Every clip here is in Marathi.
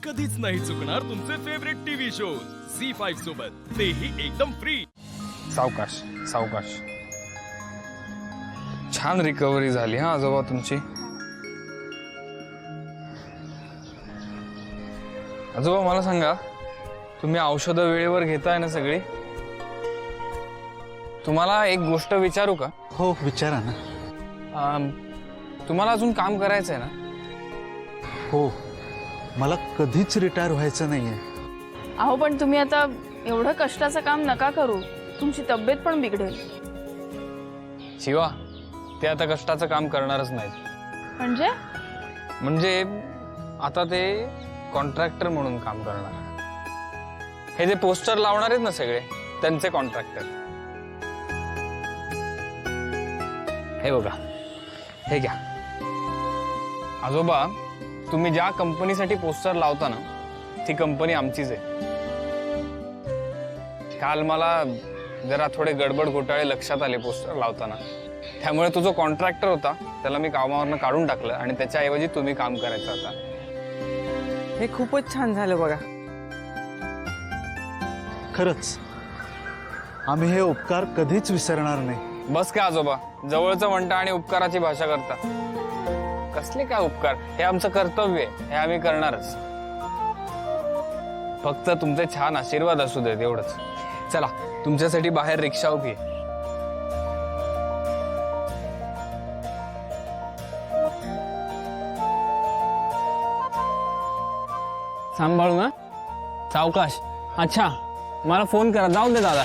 कधीच नाही चुकणार तुमचे फेवरेट टीव्ही शोज झी5 सोबत, तेही एकदम फ्री। सावकाश सावकाश। छान रिकव्हरी झाली हा आजोबा तुमची। आजोबा मला सांगा, तुम्ही औषधं वेळेवर घेताय ना सगळी? तुम्हाला एक गोष्ट विचारू का? हो विचारा ना। तुम्हाला अजून काम करायचंय ना? हो, मला कधीच रिटायर व्हायचं नाहीये। अहो पण तुम्ही आता एवढं कष्टाचं काम नका करू, तुमची तब्येत पण बिघडेल। शिवा, ते आता कष्टाचं काम करणारच नाहीत। म्हणजे आता ते कॉन्ट्रॅक्टर म्हणून काम करणार। हे जे पोस्टर लावणार आहेत ना सगळे, त्यांचे कॉन्ट्रॅक्टर। हे बघा, हे घ्या आजोबा। तुम्ही ज्या कंपनीसाठी पोस्टर लावता ना, ती कंपनी आमचीच आहे। काल मला जरा थोडे गडबड घोटाळे लक्षात आले पोस्टर लावताना, त्यामुळे तो जो कॉन्ट्रॅक्टर होता त्याला मी कामावरनं काढून टाकलं आणि त्याच्याऐवजी तुम्ही काम करायचं आता। हे खूपच छान झालं बघा। खरंच आम्ही हे उपकार कधीच विसरणार नाही। बस का आजोबा, जवळचं म्हणता आणि उपकाराची भाषा करता। कसले काय उपकार, हे आमचं कर्तव्य आहे, हे आम्ही करणारच। फक्त तुमचे छान आशीर्वाद असू देत, एवढंच। चला, तुमच्यासाठी बाहेर रिक्षा उभी आहे। सांभाळू ना, सावकाश। अच्छा, मला फोन करा, जाऊ दे दादा।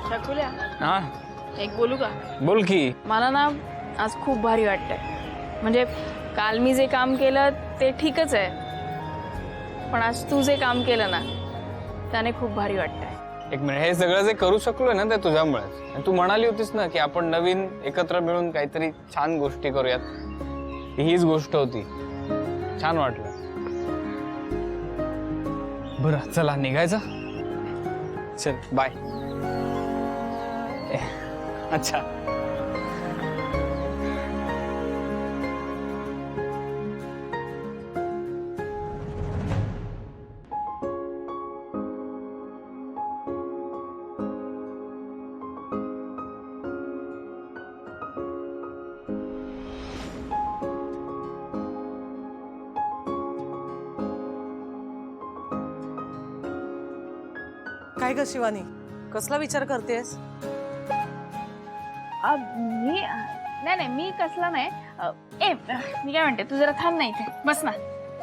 शकुल्या, हा एक बोलू का? बोल की। मला ना आज खूप भारी वाटतंय। म्हणजे काल मी जे काम केलं ते ठीकच आहे, पण आज तू जे काम केलं ना त्याने खूप भारी वाटतंय। एक मिनिट, हे सगळं जे करू शकलोय ना ते तुझ्यामुळेच। तू म्हणाली होतीस ना की आपण नवीन एकत्र मिळून काहीतरी छान गोष्टी करूयात, हीच गोष्ट होती। छान वाटलं। बरं चला, निघायचं? चल बाय। अच्छा, काय ग शिवानी, कसला विचार करतेस? मी नाही मी कसला नाही। मी काय म्हणते, तू जरा थांब ना इथे, बस ना।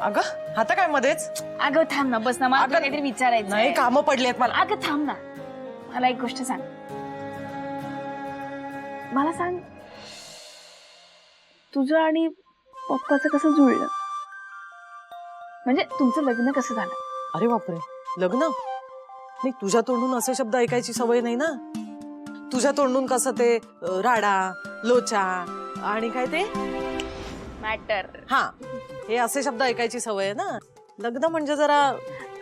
अगं आता काय मध्येच? अगं थांब ना, बस ना, मला अगं, काहीतरी विचारायचं नाही, आहे। कामं पडली आहेत मला। अगं थांब ना, मला एक गोष्ट सांग। मला सांग, तुझं आणि पप्पाचं कसं जुळलं? म्हणजे तुमचं लग्न कसं झालं? अरे बापरे, लग्न? नाही, तुझ्या तोंडून असे शब्द ऐकायची सवय नाही ना। तुझ्या तोंडून कसं ते राडा, लोचा आणि काय ते मॅटर, हा, हे असे शब्द ऐकायची सवय आहे ना। लग्न म्हणजे जरा,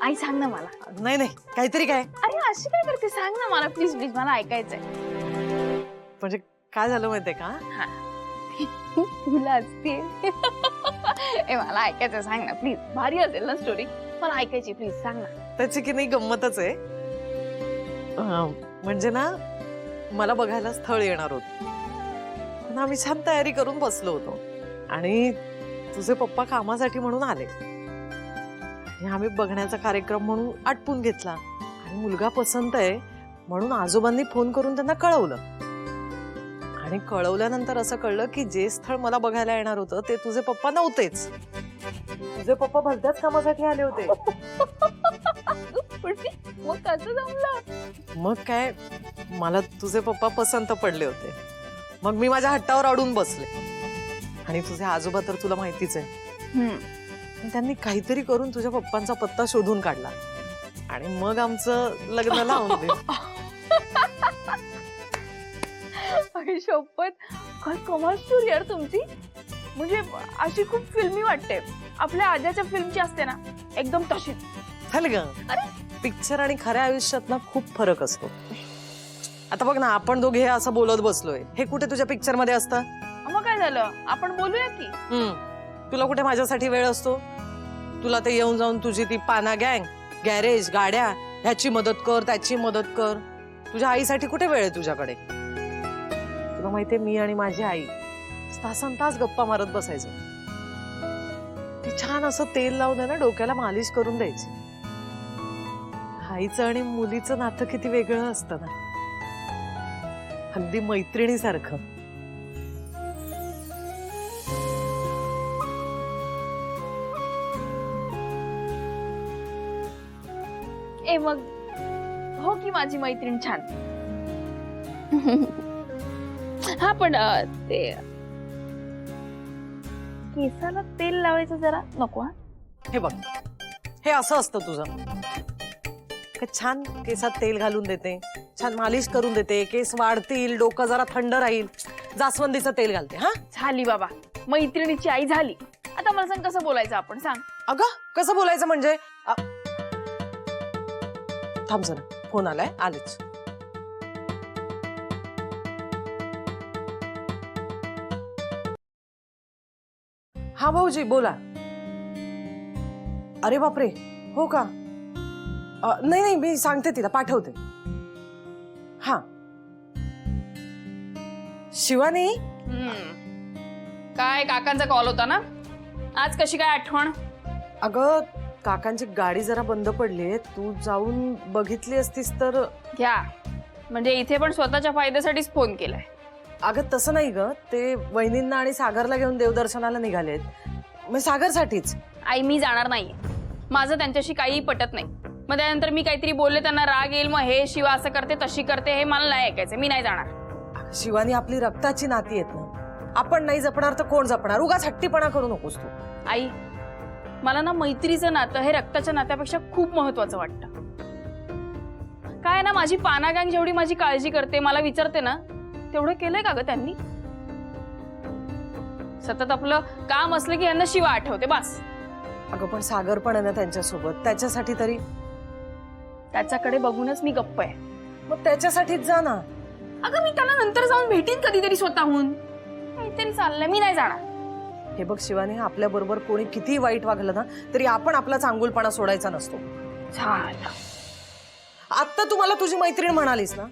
आई सांग ना मला। नाही नाही, काहीतरी काय। अरे अशी काय करते, सांग ना मला, प्लीज प्लीज, मला ऐकायचंय। म्हणजे काय झालं माहितीये का? तुला असते मला ऐकायचं, सांग ना प्लीज। भारी असेल ना स्टोरी, मला ऐकायची, प्लीज सांग ना। त्याची की नाही गंमतच आहे। म्हणजे ना, मला बघायला स्थळ येणार होत, पण आम्ही छान तयारी करून बसलो होतो आणि तुझे पप्पा कामासाठी म्हणून आले आणि आम्ही बघण्याचा कार्यक्रम म्हणून आटपून घेतला आणि मुलगा पसंत आहे म्हणून आजोबांनी फोन करून त्यांना कळवलं आणि कळवल्यानंतर असं कळलं की जे स्थळ मला बघायला येणार होतं ते तुझे पप्पा नव्हतेच। तुझे पप्पा भलत्याच कामासाठी आले होते। मग कसं जमलं? मग काय, मला तुझे पप्पा पसंत पडले होते, मग मी माझ्या हट्टावर अडून बसले आणि तुझे आजोबा तर तुला माहितीच आहे, त्यांनी काहीतरी करून तुझ्या पप्पांचा पत्ता शोधून काढला आणि मग आमचं लग्न लावून दिलं। अरे शपथ, काय कमाल स्टोरी यार तुमची। म्हणजे अशी खूप फिल्मी वाटते, आपल्या आजच्या फिल्मची असते ना, एकदम तशीच। चल ग, पिक्चर आणि खऱ्या आयुष्यात ना खूप फरक असतो। आता बघ ना, आपण दोघे असं बोलत बसलोय, हे कुठे तुझ्या पिक्चर मध्ये असतं? मग काय झालं, आपण बोलूया की. तुला कुठे माझ्यासाठी वेळ असतो? तुला ते येऊन जाऊन तुझी ती पाना गँग, गॅरेज, गाड्या, ह्याची मदत कर त्याची मदत कर. तुझ्या आईसाठी कुठे वेळ आहे तुझ्याकडे? तुला माहितीये मी आणि माझी आई तासन तास गप्पा मारत बसायचो. ती छान असं तेल लावून आहे ना डोक्याला मालिश करून द्यायची. आईचं आणि मुलीचं नातं किती वेगळं असतं ना, अगदी मैत्रिणीसारखं. ए मग हो की माझी मैत्रीण छान. हा पण ते केसाला तेल लावायचं जरा नको. हा हे बघ, हे असं असतं तुझं. छान केसात तेल घालून देते, छान मालिश करून देते, केस वाढतील, डोकं जरा थंड राहील, जास्वंदीचं तेल घालते. हा झाली बाबा, मैत्रिणीची आई झाली. आता मला सांग कसं बोलायचं आपण, सांग. अगं कसं बोलायचं म्हणजे? थांब जरा, फोन आलाय, आलेच. हा भाऊजी बोला. अरे बापरे, हो का? नाही नाही, मी सांगते तिला, पाठवते. हा शिवानी, काय काकांचा कॉल होता ना आज, कशी काय आठवण? अगं काकांची गाडी जरा बंद पडली, तू जाऊन बघितली असतीस तर. घ्या, म्हणजे इथे पण स्वतःच्या फायद्यासाठीच फोन केलाय. अगं तसं नाही ग, ते वहिनींना आणि सागरला घेऊन देवदर्शनाला निघालेत. मग सागरसाठीच. आई मी जाणार नाहीये, माझं त्यांच्याशी काहीही पटत नाही. मग त्यानंतर मी काहीतरी बोलले त्यांना राग येईल, मग हे शिवा असं करते तशी करते, हे मला नाही ऐकायचं. मी नाही जाणार. शिवानी आपली रक्ताची नाती आहेत ना, आपण नाही जपणार तर कोण जपणार? उगाच हट्टीपणा करू नकोस तू. आई मला ना मैत्रीचं नातं हे रक्ताच्या नात्यापेक्षा खूप महत्वाचं वाटतं. काय ना, माझी पाना गँग जेवढी माझी काळजी करते, मला विचारते ना, तेवढं केलंय का ग त्यांनी? सतत आपलं काम असलं की यांना शिवा आठवते बस. अगं पण सागर पण आहे ना त्यांच्यासोबत, त्याच्यासाठी तरी. त्याच्याकडे बघूनच मी गप्प आहे. मग त्याच्यासाठीच जा ना. अगं मी त्याला नंतर जाऊन भेटीन कधीतरी स्वतःहून. काहीतरी चाललंय, मी नाही जाणार. हे बघ शिवानी, आपल्या बरोबर कोणी किती वाईट वागलं ना तरी आपण आपला चांगुलपणा सोडायचा नसतो. झालं. आता तू मला तुझी मैत्रीण म्हणालीस ना,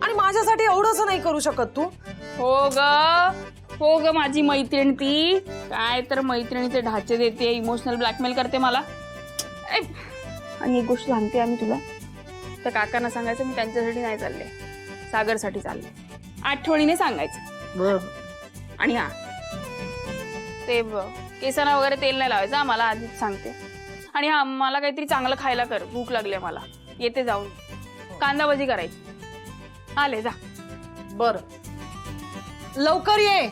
आणि माझ्यासाठी एवढंच नाही करू शकत तू? हो ग माझी मैत्रीण ती. काय तर मैत्रिणीचे ढाचे देते, इमोशनल ब्लॅकमेल करते मला. आणि एक गोष्ट सांगते आम्ही तुला, तर काकांना सांगायचं मी त्यांच्यासाठी नाही चालले, सागरसाठी चालले. आठवणीने सांगायचं. बर. आणि हा ते केसांना वगैरे तेल नाही लावायचं, मला आधीच सांगते. आणि हा मला काहीतरी चांगलं खायला कर, भूक लागली मला. येते जाऊन, कांदा भजी करायची. आले जा. बर, लवकर ये.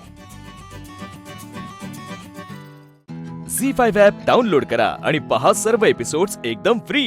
झी5 ॲप डाउनलोड करा आणि पहा सर्व एपिसोड्स एकदम फ्री.